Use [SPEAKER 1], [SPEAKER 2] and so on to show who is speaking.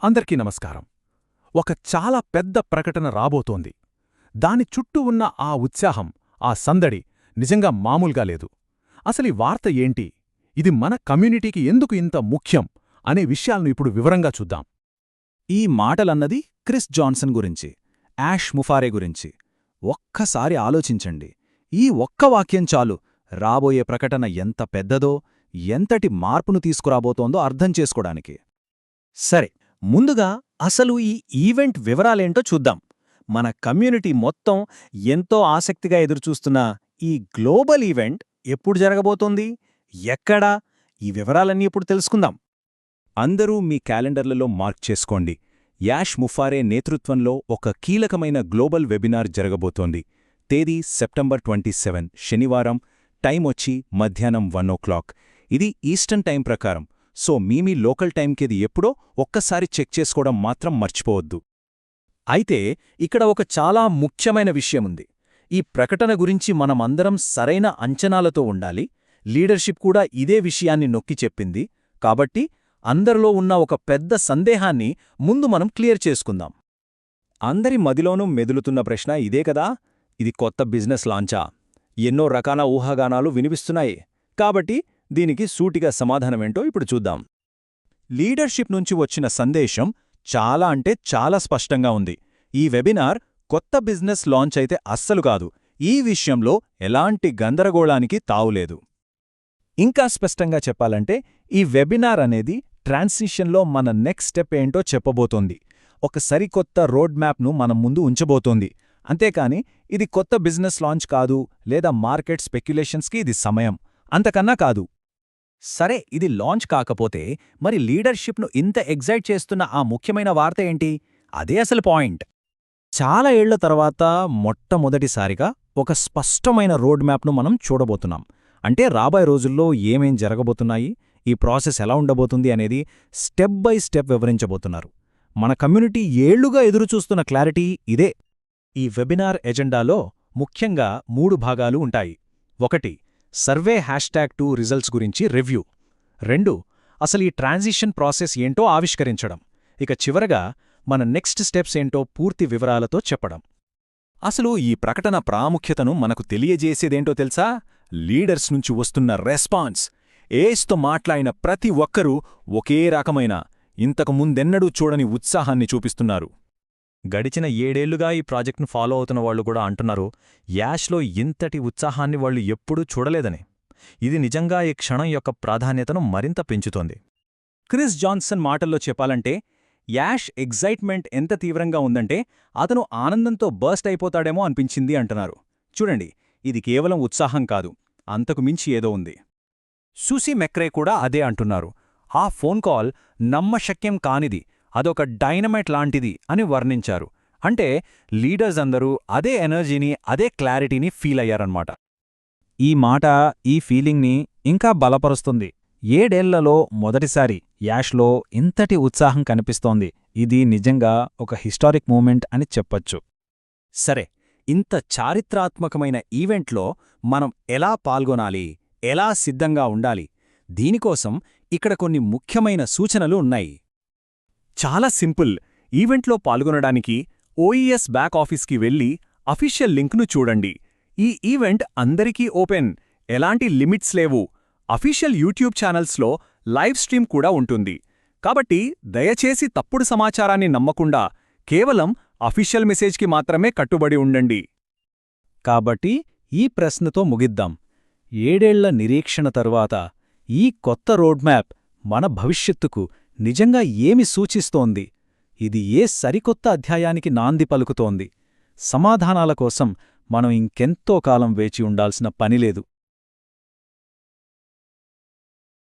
[SPEAKER 1] అందరికీ నమస్కారం. ఒక చాలా పెద్ద ప్రకటన రాబోతోంది. దాని చుట్టూ ఉన్న ఆ ఉత్సాహం, ఆ సందడి నిజంగా మామూలుగా లేదు. అసలీ వార్త ఏంటి, ఇది మన కమ్యూనిటీకి ఎందుకు ఇంత ముఖ్యం అనే విషయాలను ఇప్పుడు వివరంగా చూద్దాం.
[SPEAKER 2] ఈ మాటలన్నది క్రిస్ జాన్సన్ గురించి, యాష్ ముఫారే గురించి. ఒక్కసారి ఆలోచించండి. ఈ ఒక్క వాక్యం చాలు రాబోయే ప్రకటన ఎంత పెద్దదో, ఎంతటి మార్పును తీసుకురాబోతోందో అర్థం చేసుకోడానికి. సరే, ముందుగా అసలు ఈ ఈవెంట్ వివరాలేంటో చూద్దాం. మన కమ్యూనిటీ మొత్తం ఎంతో ఆసక్తిగా ఎదురుచూస్తున్న ఈ గ్లోబల్ ఈవెంట్ ఎప్పుడు జరగబోతోంది, ఎక్కడా, ఈ వివరాలన్నీ ఇప్పుడు తెలుసుకుందాం. అందరూ మీ క్యాలెండర్లలో మార్క్ చేసుకోండి. యాష్ ముఫారే నేతృత్వంలో ఒక కీలకమైన గ్లోబల్ వెబినార్ జరగబోతోంది. తేదీ సెప్టెంబర్ 27, శనివారం. టైం వచ్చి మధ్యాహ్నం 1:00. ఇది ఈస్టర్న్ టైం ప్రకారం. సో మీ లోకల్ టైంకిది ఎప్పుడో ఒక్కసారి చెక్ చేసుకోవడం మాత్రం మర్చిపోవద్దు. అయితే ఇక్కడ ఒక చాలా ముఖ్యమైన విషయముంది. ఈ ప్రకటన గురించి మనమందరం సరైన అంచనాలతో ఉండాలి. లీడర్షిప్ కూడా ఇదే విషయాన్ని నొక్కి చెప్పింది. కాబట్టి అందరిలో ఉన్న ఒక పెద్ద సందేహాన్ని ముందు మనం క్లియర్ చేసుకుందాం. అందరి మదిలోనూ మెదులుతున్న ప్రశ్న ఇదే కదా, ఇది కొత్త బిజినెస్ లాంచా? ఎన్నో రకాల ఊహాగానాలు వినిపిస్తున్నాయి. కాబట్టి దీనికి సూటిగా సమాధానమేంటో ఇప్పుడు చూద్దాం. లీడర్షిప్ నుంచి వచ్చిన సందేశం చాలా అంటే చాలా స్పష్టంగా ఉంది. ఈ వెబినార్ కొత్త బిజినెస్ లాంచ్ అయితే అస్సలు కాదు. ఈ విషయంలో ఎలాంటి గందరగోళానికి తావులేదు. ఇంకా స్పష్టంగా చెప్పాలంటే ఈ వెబినార్ అనేది ట్రాన్సిషన్లో మన నెక్స్ట్ స్టెప్ ఏంటో చెప్పబోతోంది. ఒక సరికొత్త రోడ్ మ్యాప్ను మనం ముందు ఉంచబోతోంది. అంతేకాని ఇది కొత్త బిజినెస్ లాంచ్ కాదు, లేదా మార్కెట్ స్పెక్యులేషన్స్కి ఇది సమయం, అంతకన్నా కాదు. సరే, ఇది లాంచ్ కాకపోతే మరి లీడర్షిప్ను ఇంత ఎగ్జైట్ చేస్తున్న ఆ ముఖ్యమైన వార్త ఏంటి? అదే అసలు పాయింట్. చాలా ఏళ్ల తర్వాత మొట్టమొదటిసారిగా ఒక స్పష్టమైన రోడ్ మ్యాప్ను మనం చూడబోతున్నాం. అంటే రాబోయే రోజుల్లో ఏమేం జరగబోతున్నాయి, ఈ ప్రాసెస్ ఎలా ఉండబోతుంది అనేది స్టెప్ బై స్టెప్ వివరించబోతున్నారు. మన కమ్యూనిటీ ఏళ్లుగా ఎదురుచూస్తున్న క్లారిటీ ఇదే. ఈ వెబినార్ ఎజెండాలో ముఖ్యంగా 3 భాగాలు ఉంటాయి. 1, సర్వే #2 రిజల్ట్స్ గురించి రివ్యూ. 2, అసలు ఈ ట్రాన్సిషన్ ప్రాసెస్ ఏంటో ఆవిష్కరించడం. ఇక చివరగా మన నెక్స్ట్ స్టెప్స్ ఏంటో పూర్తి వివరాలతో చెప్పడం. అసలు ఈ ప్రకటన ప్రాముఖ్యతను మనకు తెలియజేసేదేంటో తెలుసా? లీడర్స్ నుంచి వస్తున్న రెస్పాన్స్. ఏస్తో మాట్లాడిన ప్రతి ఒక్కరూ ఒకే రకమైన, ఇంతకు ముందెన్నడూ చూడని ఉత్సాహాన్ని చూపిస్తున్నారు. గడిచిన 7 ఏళ్లుగా ఈ ప్రాజెక్ట్ను ఫాలో అవుతున్న వాళ్లు కూడా అంటున్నారు, యాష్లో ఇంతటి ఉత్సాహాన్ని వాళ్లు ఎప్పుడూ చూడలేదని. ఇది నిజంగా ఈ క్షణం యొక్క ప్రాధాన్యతను మరింత పెంచుతోంది. క్రిస్ జాన్సన్ మాటల్లో చెప్పాలంటే, యాష్ ఎగ్జైట్మెంట్ ఎంత తీవ్రంగా ఉందంటే అతను ఆనందంతో బర్స్ట్ అయిపోతాడేమో అనిపించింది అంటున్నారు. చూడండి, ఇది కేవలం ఉత్సాహం కాదు, అంతకు మించి ఏదో ఉంది. సూసీ మెక్రే కూడా అదే అంటున్నారు. ఆ ఫోన్ కాల్ నమ్మశక్యం కానిది, అదొక డైనమైట్ లాంటిది అని వర్ణించారు. అంటే లీడర్స్ అందరూ అదే ఎనర్జీని, అదే క్లారిటీని ఫీల్ అయ్యారన్నమాట. ఈ మాట ఈ ఫీలింగ్ని ఇంకా బలపరుస్తుంది. 7 ఏళ్లలో మొదటిసారి యాష్లో ఇంతటి ఉత్సాహం కనిపిస్తోంది. ఇది నిజంగా ఒక హిస్టారిక్ మూమెంట్ అని చెప్పొచ్చు. సరే, ఇంత చారిత్రాత్మకమైన ఈవెంట్లో మనం ఎలా పాల్గొనాలి, ఎలా సిద్ధంగా ఉండాలి? దీనికోసం ఇక్కడ కొన్ని ముఖ్యమైన సూచనలు ఉన్నాయి. చాలా సింపుల్. ఈవెంట్లో పాల్గొనడానికి ఓఈఎస్ బ్యాక్ ఆఫీస్కి వెళ్ళి అఫీషియల్ లింక్ను చూడండి. ఈ ఈవెంట్ అందరికీ ఓపెన్, ఎలాంటి లిమిట్స్ లేవు. అఫీషియల్ యూట్యూబ్ ఛానల్స్లో లైవ్ స్ట్రీమ్ కూడా ఉంటుంది. కాబట్టి దయచేసి తప్పుడు సమాచారాన్ని నమ్మకుండా కేవలం అఫీషియల్ మెసేజ్కి మాత్రమే కట్టుబడి ఉండండి. కాబట్టి ఈ ప్రశ్నతో ముగిద్దాం. 7 ఏళ్ల నిరీక్షణ తరువాత ఈ కొత్త రోడ్ మ్యాప్ మన భవిష్యత్తుకు నిజంగా ఏమి సూచిస్తోంది? ఇది ఏ సరికొత్త అధ్యాయానికి నాంది పలుకుతోంది? సమాధానాల కోసం మనం ఇంకెంతో కాలం వేచి ఉండాల్సిన పనిలేదు.